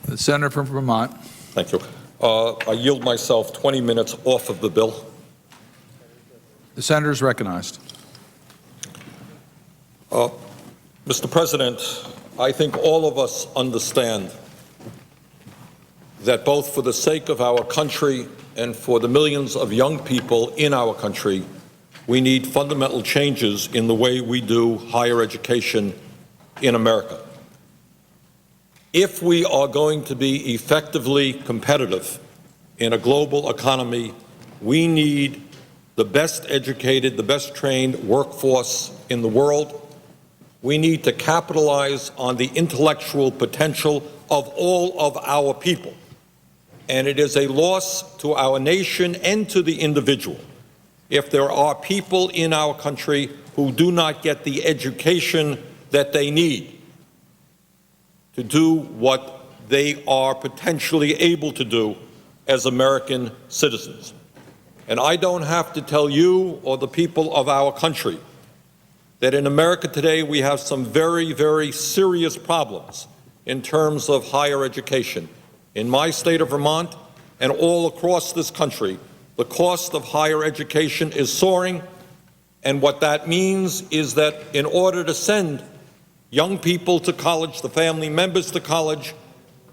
The senator from Vermont. Thank you. I yield myself 20 minutes off of the bill. The senator is recognized. Mr. President, I think all of us understand that both for the sake of our country and for the millions of young people in our country, we need fundamental changes in the way we do higher education in America. If we are going to be effectively competitive in a global economy, we need the best educated, the best trained workforce in the world. We need to capitalize on the intellectual potential of all of our people. And it is a loss to our nation and to the individual if there are people in our country who do not get the education that they need to do what they are potentially able to do as American citizens. And I don't have to tell you or the people of our country that in America today we have some very, very serious problems in terms of higher education. In my state of Vermont and all across this country, the cost of higher education is soaring, and what that means is that in order to send young people to college, the family members to college,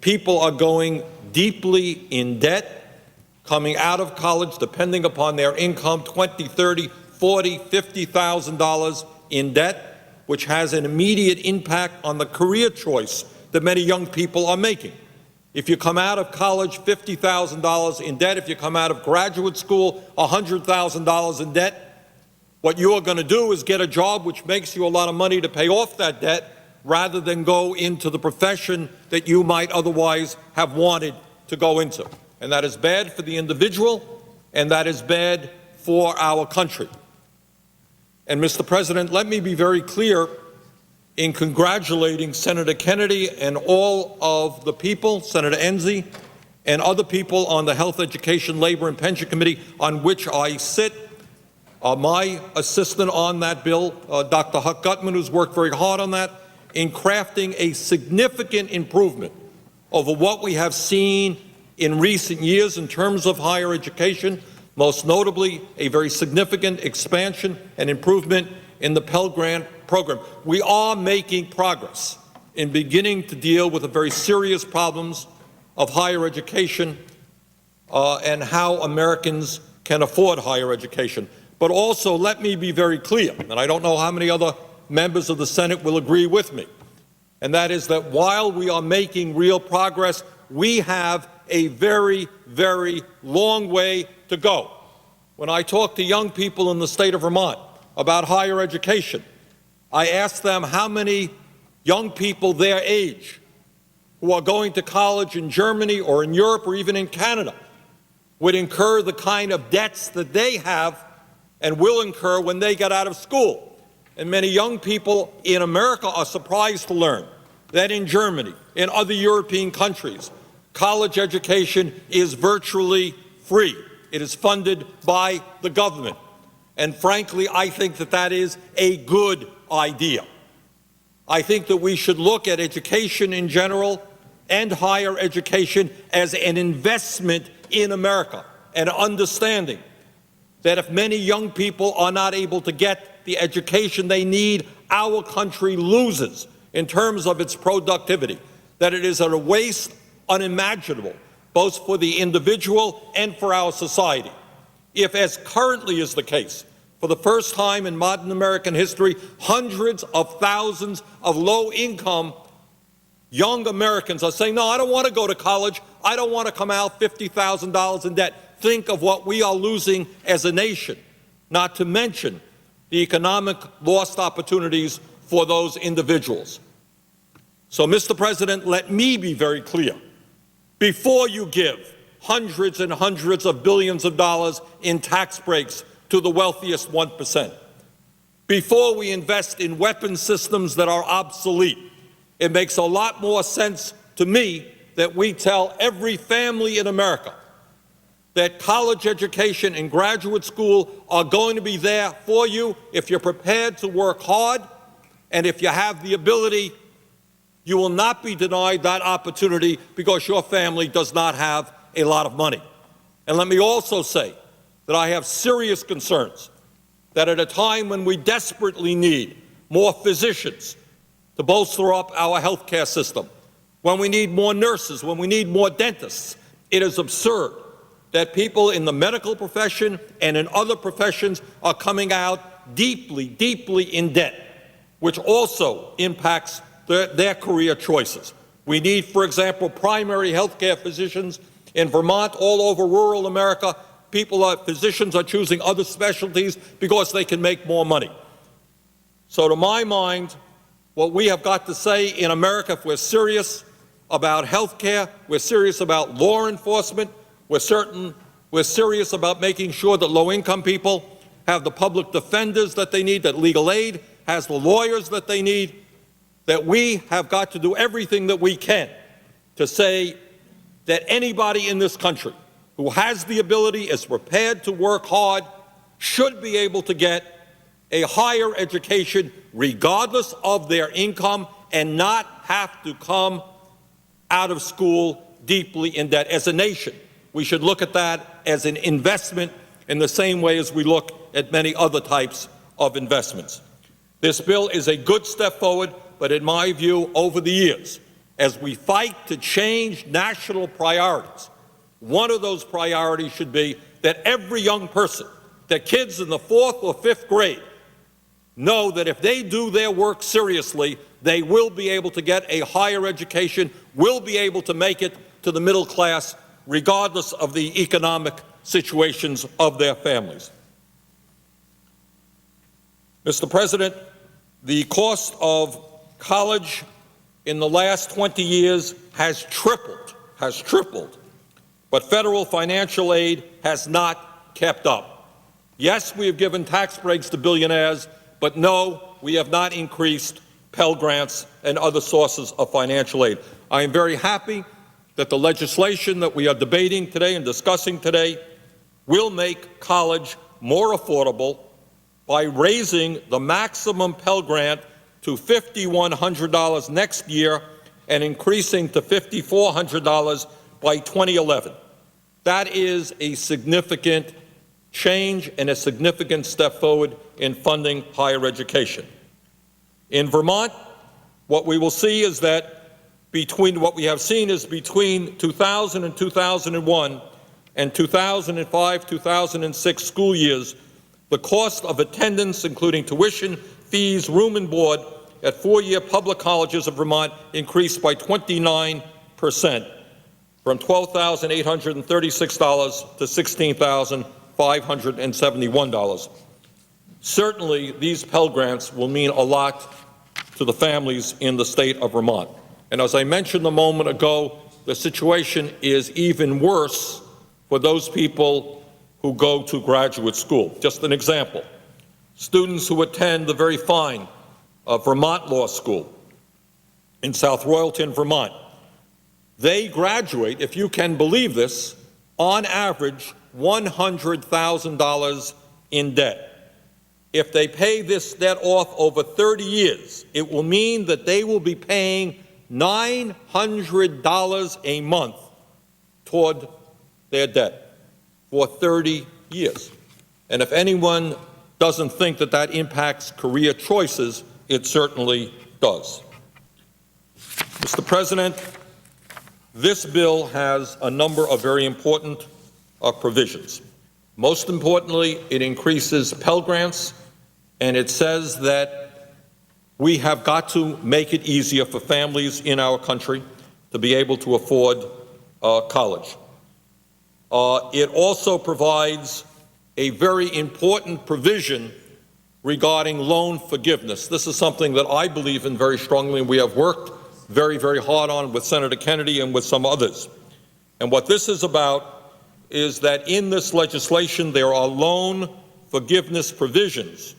people are going deeply in debt, coming out of college, depending upon their income, $20,000, $30,000, $40,000, $50,000 in debt, which has an immediate impact on the career choice that many young people are making. If you come out of college $50,000 in debt, if you come out of graduate school $100,000 in debt, what you are going to do is get a job which makes you a lot of money to pay off that debt rather than go into the profession that you might otherwise have wanted to go into. And that is bad for the individual, and that is bad for our country. And Mr. President, let me be very clear in congratulating Senator Kennedy and all of the people, Senator Enzi, and other people on the Health, Education, Labor, and Pension Committee on which I sit. My assistant on that bill, Dr. Huck Gutman, who's worked very hard on that, in crafting a significant improvement over what we have seen in recent years in terms of higher education, most notably a very significant expansion and improvement in the Pell Grant program. We are making progress in beginning to deal with the very serious problems of higher education and how Americans can afford higher education. But also, let me be very clear, and I don't know how many other members of the Senate will agree with me, and that is that while we are making real progress, we have a very, very long way to go. When I talk to young people in the state of Vermont about higher education, I ask them how many young people their age who are going to college in Germany or in Europe or even in Canada would incur the kind of debts that they have and will incur when they get out of school. And many young people in America are surprised to learn that in Germany, in other European countries, college education is virtually free. It is funded by the government. And frankly, I think that that is a good idea. I think that we should look at education in general and higher education as an investment in America, and understanding that if many young people are not able to get the education they need, our country loses in terms of its productivity, that it is a waste unimaginable, both for the individual and for our society. If, as currently is the case, for the first time in modern American history, hundreds of thousands of low-income young Americans are saying, no, I don't want to go to college, I don't want to come out $50,000 in debt. Think of what we are losing as a nation, not to mention the economic lost opportunities for those individuals. So, Mr. President, let me be very clear. Before you give hundreds and hundreds of billions of dollars in tax breaks to the wealthiest 1%, before we invest in weapon systems that are obsolete, it makes a lot more sense to me that we tell every family in America that college education and graduate school are going to be there for you if you're prepared to work hard and if you have the ability You will not be denied that opportunity because your family does not have a lot of money. And let me also say that I have serious concerns that at a time when we desperately need more physicians to bolster up our health care system, when we need more nurses, when we need more dentists, it is absurd that people in the medical profession and in other professions are coming out deeply, deeply in debt, which also impacts their career choices. We need, for example, primary health care physicians in Vermont, all over rural America. Physicians are choosing other specialties because they can make more money. So to my mind, what we have got to say in America, if we're serious about health care, we're serious about law enforcement, we're serious about making sure that low-income people have the public defenders that they need, that legal aid has the lawyers that they need, that we have got to do everything that we can to say that anybody in this country who has the ability, is prepared to work hard, should be able to get a higher education regardless of their income and not have to come out of school deeply in debt. As a nation, we should look at that as an investment in the same way as we look at many other types of investments. This bill is a good step forward, but in my view, over the years, as we fight to change national priorities, one of those priorities should be that every young person, that kids in the 4th or 5th grade, know that if they do their work seriously, they will be able to get a higher education, will be able to make it to the middle class, regardless of the economic situations of their families. Mr. President, the cost of college in the last 20 years has tripled, but federal financial aid has not kept up. Yes, we have given tax breaks to billionaires, but no, we have not increased Pell Grants and other sources of financial aid. I am very happy that the legislation that we are debating today and discussing today will make college more affordable by raising the maximum Pell Grant to $5,100 next year and increasing to $5,400 by 2011. That is a significant change and a significant step forward in funding higher education. In Vermont, what we will see is that between 2000 and 2001 and 2005-2006 school years, the cost of attendance, including tuition, fees, room and board at four-year public colleges of Vermont increased by 29%, from $12,836 to $16,571. Certainly, these Pell Grants will mean a lot to the families in the state of Vermont. And as I mentioned a moment ago, the situation is even worse for those people who go to graduate school. Just an example, students who attend the very fine Vermont Law School in South Royalton, Vermont, they graduate, if you can believe this, on average $100,000 in debt. If they pay this debt off over 30 years, it will mean that they will be paying $900 a month toward their debt for 30 years. And if anyone doesn't think that that impacts career choices, it certainly does. Mr. President, this bill has a number of very important provisions. Most importantly, it increases Pell Grants, and it says that we have got to make it easier for families in our country to be able to afford college. It also provides a very important provision regarding loan forgiveness. This is something that I believe in very strongly, and we have worked very, very hard on with Senator Kennedy and with some others. And what this is about is that in this legislation there are loan forgiveness provisions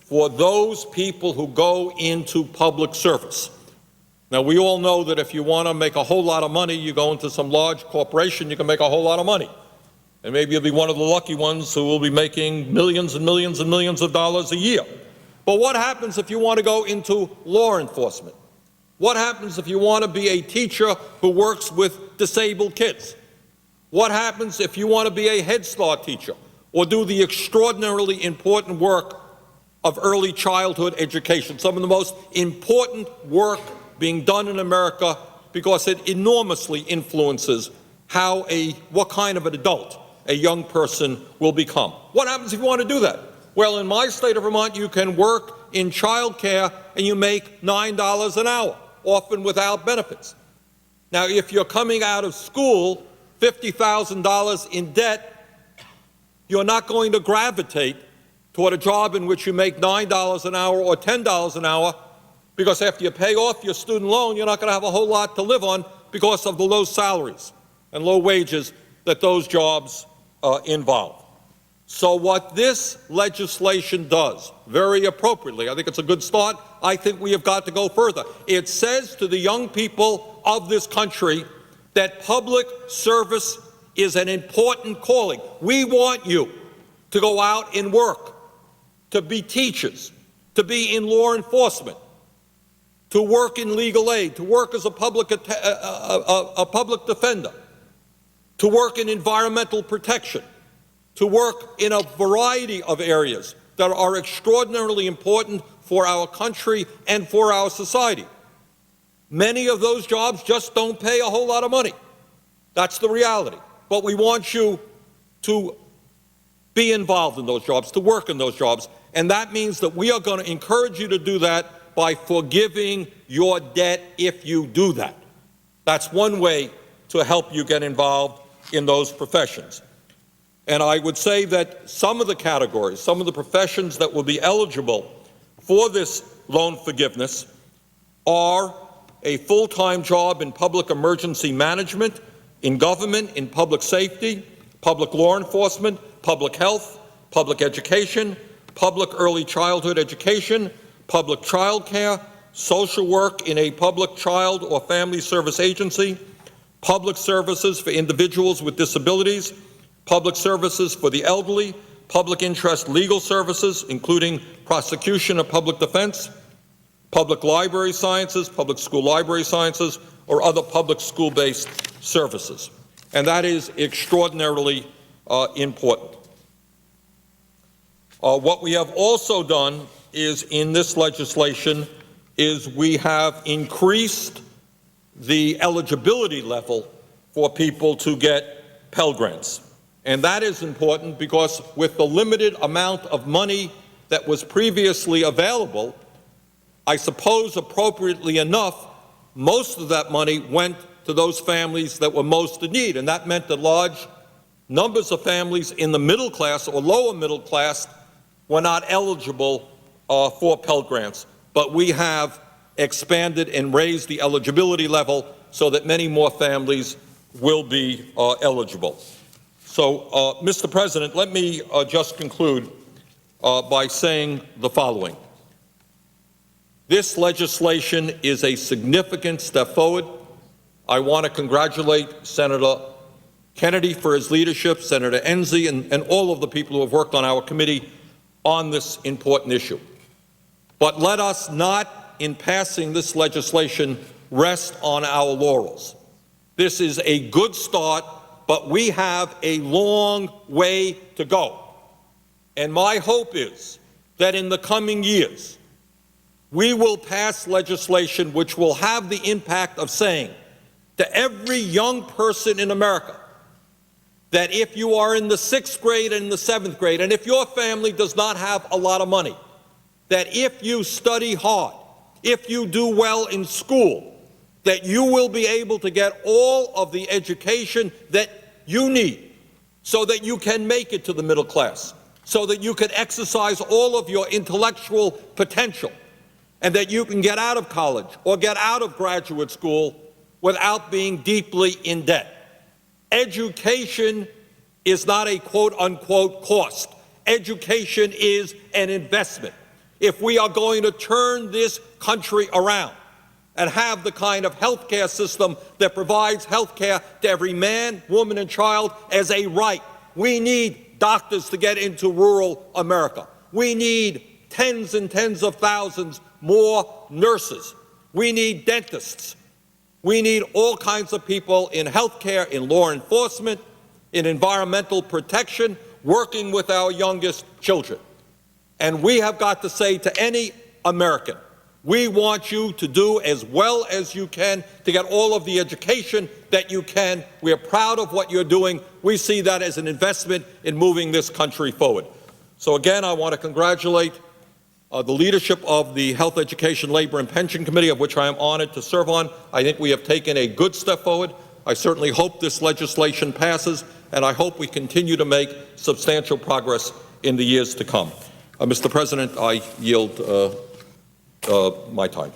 for those people who go into public service. Now, we all know that if you want to make a whole lot of money, you go into some large corporation, you can make a whole lot of money. And maybe you'll be one of the lucky ones who will be making millions and millions and millions of dollars a year. But what happens if you want to go into law enforcement? What happens if you want to be a teacher who works with disabled kids? What happens if you want to be a Head Start teacher or do the extraordinarily important work of early childhood education, some of the most important work being done in America because it enormously influences what kind of an adult a young person will become? What happens if you want to do that? Well, in my state of Vermont, you can work in child care and you make $9 an hour, often without benefits. Now, if you're coming out of school $50,000 in debt, you're not going to gravitate toward a job in which you make $9 an hour or $10 an hour, because after you pay off your student loan, you're not going to have a whole lot to live on because of the low salaries and low wages that those jobs involve. So what this legislation does, very appropriately, I think it's a good start. I think we have got to go further. It says to the young people of this country that public service is an important calling. We want you to go out and work, to be teachers, to be in law enforcement, to work in legal aid, to work as a public defender, to work in environmental protection, to work in a variety of areas that are extraordinarily important for our country and for our society. Many of those jobs just don't pay a whole lot of money. That's the reality. But we want you to be involved in those jobs, to work in those jobs, and that means that we are going to encourage you to do that by forgiving your debt if you do that. That's one way to help you get involved in those professions. And I would say that some of the categories, some of the professions that will be eligible for this loan forgiveness are a full-time job in public emergency management, in government, in public safety, public law enforcement, public health, public education, public early childhood education, public child care, social work in a public child or family service agency, public services for individuals with disabilities, public services for the elderly, public interest legal services, including prosecution or public defense, public library sciences, public school library sciences, or other public school-based services. And that is extraordinarily important. What we have also done is, in this legislation, is we have increased the eligibility level for people to get Pell Grants. And that is important because with the limited amount of money that was previously available, I suppose appropriately enough, most of that money went to those families that were most in need, and that meant that large numbers of families in the middle class or lower middle class were not eligible for Pell Grants. But we have expanded and raised the eligibility level so that many more families will be eligible. So, Mr. President, let me just conclude by saying the following. This legislation is a significant step forward. I want to congratulate Senator Kennedy for his leadership, Senator Enzi, and all of the people who have worked on our committee on this important issue. But let us not, in passing this legislation, rest on our laurels. This is a good start, but we have a long way to go. And my hope is that in the coming years, we will pass legislation which will have the impact of saying to every young person in America that if you are in the 6th grade and the 7th grade, and if your family does not have a lot of money, that if you study hard, if you do well in school, that you will be able to get all of the education that you need so that you can make it to the middle class, so that you can exercise all of your intellectual potential, and that you can get out of college or get out of graduate school without being deeply in debt. Education is not a quote-unquote cost. Education is an investment. If we are going to turn this country around and have the kind of health care system that provides health care to every man, woman, and child as a right, we need doctors to get into rural America. We need tens and tens of thousands more nurses We need dentists. We need all kinds of people in healthcare, in law enforcement, in environmental protection, working with our youngest children. And we have got to say to any American, we want you to do as well as you can to get all of the education that you can. We are proud of what you're doing. We see that as an investment in moving this country forward. So again, I want to congratulate the leadership of the Health, Education, Labor, and Pension Committee, of which I am honored to serve on. I think we have taken a good step forward. I certainly hope this legislation passes, and I hope we continue to make substantial progress in the years to come. Mr. President, I yield my time.